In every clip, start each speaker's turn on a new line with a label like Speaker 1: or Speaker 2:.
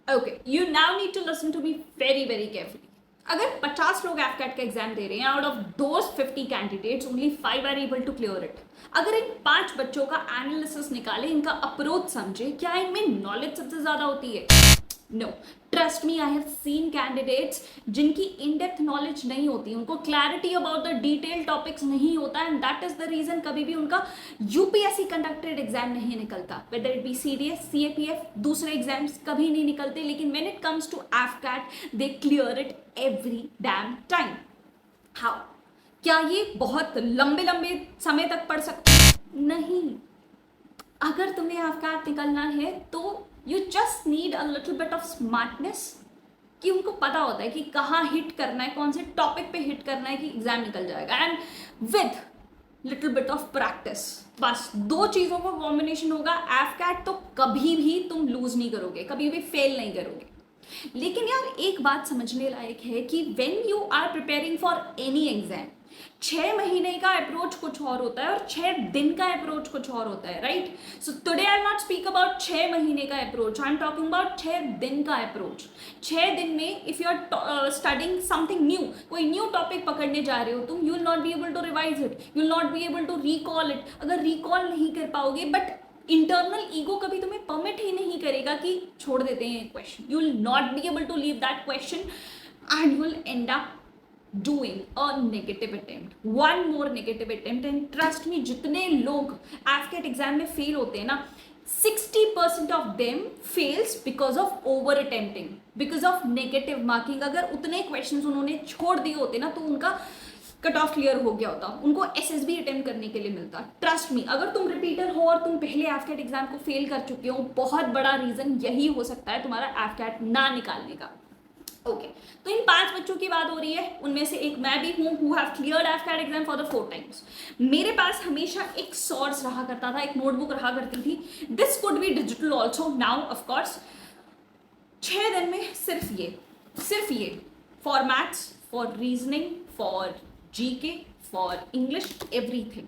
Speaker 1: Okay, you now need to listen to me very very carefully. अगर 50 लोग AFCAT का exam दे रहे हैं, out of those 50 candidates only 5 are able to clear it. अगर इन 5 बच्चों का एनालिसिस निकाले, इनका अप्रोच समझे, क्या इनमें नॉलेज सबसे ज्यादा होती है? No. Trust me, I have seen candidates जिनकी इन डेप्थ नॉलेज नहीं होती, उनको clarity about the detail topics नहीं होता, and that is the reason कभी भी उनका यूपीएससी कंडक्टेड एग्जाम नहीं निकलता. Whether it be CDS, CAPF, दूसरे एग्जाम्स कभी नहीं निकलते, लेकिन when it comes to AFCAT they clear it every damn time. How? क्या ये बहुत लंबे लंबे समय तक पढ़ सकते हैं? नहीं. अगर तुम्हें एफकैट निकलना है तो you just need a little bit of smartness, कि उनको पता होता है कि कहाँ हिट करना है, कौन से टॉपिक पे हिट करना है कि एग्जाम निकल जाएगा. And with little bit of practice, बस 2 चीज़ों का कॉम्बिनेशन होगा, एफकैट तो कभी भी तुम लूज नहीं करोगे, कभी भी फेल नहीं करोगे. लेकिन यार एक बात समझने लायक है कि when you are preparing for any exam, 6 महीने का अप्रोच कुछ और होता है और 6 दिन का अप्रोच कुछ और होता है, right? So today I not speak about 6 महीने का approach, I am talking about 6 दिन का अप्रोच. 6 दिन में if you are studying something new, कोई न्यू टॉपिक पकड़ने जा रहे हो तुम, you will not be able to revise it, you will not be able to recall it. अगर रिकॉल नहीं कर पाओगे, बट इंटरनल ईगो कभी तुम्हें परमिट ही नहीं करेगा कि छोड़ देते हैं question, you will not be able to leave that question and you will end up doing a negative attempt, one more negative attempt. And trust me, जितने लोग AFCAT एग्जाम में फेल होते हैं ना, 60% of them fails because of over attempting, because of negative marking. अगर उतने questions उन्होंने छोड़ दिए होते ना तो उनका कट ऑफ क्लियर हो गया होता, उनको एसएसबी अटेम्प्ट करने के लिए मिलता. ट्रस्ट मी, अगर तुम रिपीटर हो और तुम पहले एफकैट एग्जाम को फेल कर चुके हो, बहुत बड़ा रीजन यही हो सकता है तुम्हारा एफकैट ना निकालने का. ओके, तो इन 5 बच्चों की बात हो रही है, उनमें से एक मैं भी हूँ who have cleared AFCAT exam for the 4 times. मेरे पास हमेशा एक सोर्स रहा करता था, एक नोटबुक रहा करती थी. This could be digital also now of course. 6 दिन में सिर्फ ये for maths, for reasoning, for GK, for English, everything.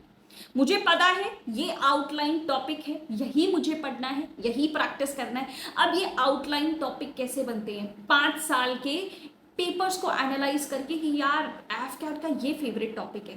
Speaker 1: मुझे पता है ये आउटलाइन टॉपिक है, यही मुझे पढ़ना है, यही प्रैक्टिस करना है. अब ये आउटलाइन टॉपिक कैसे बनते हैं? 5 साल के पेपर्स को एनालाइज करके कि यार एफकैट का ये फेवरेट टॉपिक है,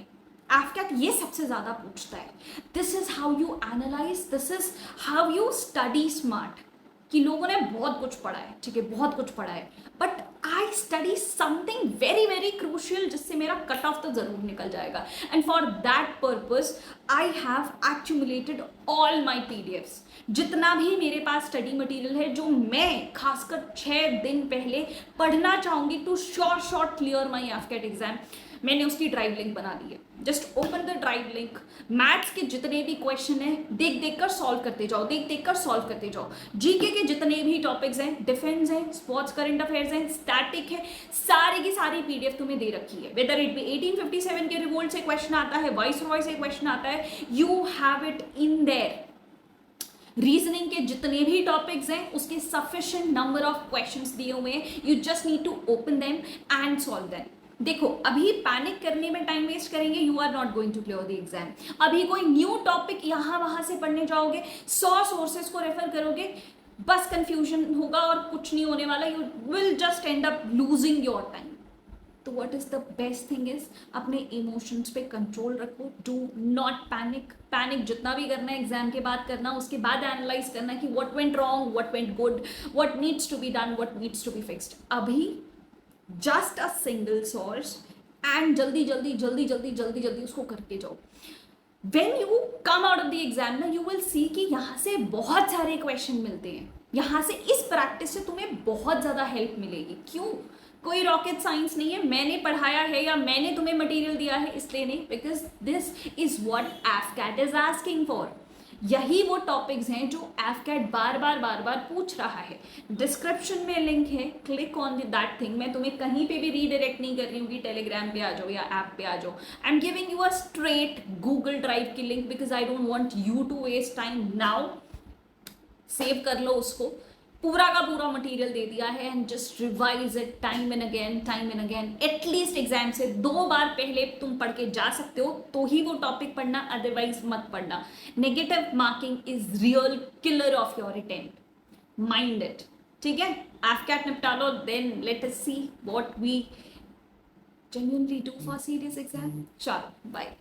Speaker 1: एफकैट ये सबसे ज्यादा पूछता है. This is how you analyse, this is how you study smart. कि लोगों ने बहुत कुछ पढ़ा है, ठीक है, बहुत कुछ पढ़ा है, but I study something very very crucial जिससे मेरा कट ऑफ तो जरूर निकल जाएगा. And for that purpose I have accumulated all my PDFs. जितना भी मेरे पास स्टडी मटेरियल है जो मैं खासकर 6 दिन पहले पढ़ना चाहूंगी to short clear my AFCAT exam, मैंने उसकी ड्राइव लिंक बना दी है. Just open the drive link. Maths के जितने भी क्वेश्चन हैं देख देख कर सॉल्व करते जाओ, देख देख कर सॉल्व करते जाओ. जीके के जितने भी टॉपिक्स हैं, डिफेंस हैं, स्पोर्ट्स करंट अफेयर्स हैं, स्टैटिक है, सारी की सारी पीडीएफ तुम्हें दे रखी है. वेदर इट बी 1857 के रिवोल्ट से क्वेश्चन आता है, वाइस रॉय से क्वेश्चन आता है, you have it in their. Reasoning के जितने भी टॉपिक्स हैं उसके सफिशिएंट नंबर ऑफ क्वेश्चंस दिए हुए हैं. You just need to open them and solve them. देखो, अभी पैनिक करने में टाइम वेस्ट करेंगे, you are not going to clear the exam. अभी कोई न्यू टॉपिक यहाँ वहां से पढ़ने जाओगे, 100 सोर्सेज को रेफर करोगे, बस कंफ्यूजन होगा और कुछ नहीं होने वाला. You will just end up losing your time. तो what is the best thing is, अपने इमोशंस पे कंट्रोल रखो. डू नॉट पैनिक जितना भी करना है एग्जाम के बाद करना, उसके बाद एनालाइज करना कि what went wrong, what went good, what needs to be done, what needs to be fixed. अभी just a single source and जल्दी उसको करके जाओ. When you come out of the exam ना, यू विल सी कि यहाँ से बहुत सारे क्वेश्चन मिलते हैं. यहाँ से इस प्रैक्टिस से तुम्हें बहुत ज़्यादा हेल्प मिलेगी. क्यों? कोई रॉकेट साइंस नहीं है, मैंने पढ़ाया है या मैंने तुम्हें मटेरियल दिया है इसलिए नहीं, because this is what AFCAT is asking for. यही वो टॉपिक्स हैं जो एफकैट बार बार पूछ रहा है. डिस्क्रिप्शन में लिंक है, क्लिक ऑन दैट थिंग. मैं तुम्हें कहीं पे भी रीडायरेक्ट नहीं कर रही हूँ कि टेलीग्राम पे आ जाओ या ऐप पे आ जाओ. I am giving you a straight Google drive की link because I don't want you to waste time. Now save कर लो उसको. पूरा का पूरा मटेरियल दे दिया है and just revise it time and again. At least exam से 2 बार पहले तुम पढ़ के जा सकते हो तो ही वो टॉपिक पढ़ना, अदरवाइज मत पढ़ना. Negative marking is real killer of your attempt. Mind it. ठीक है, एफकैट निपटा लो, then let us see what we genuinely do for serious exam. चलो बाय.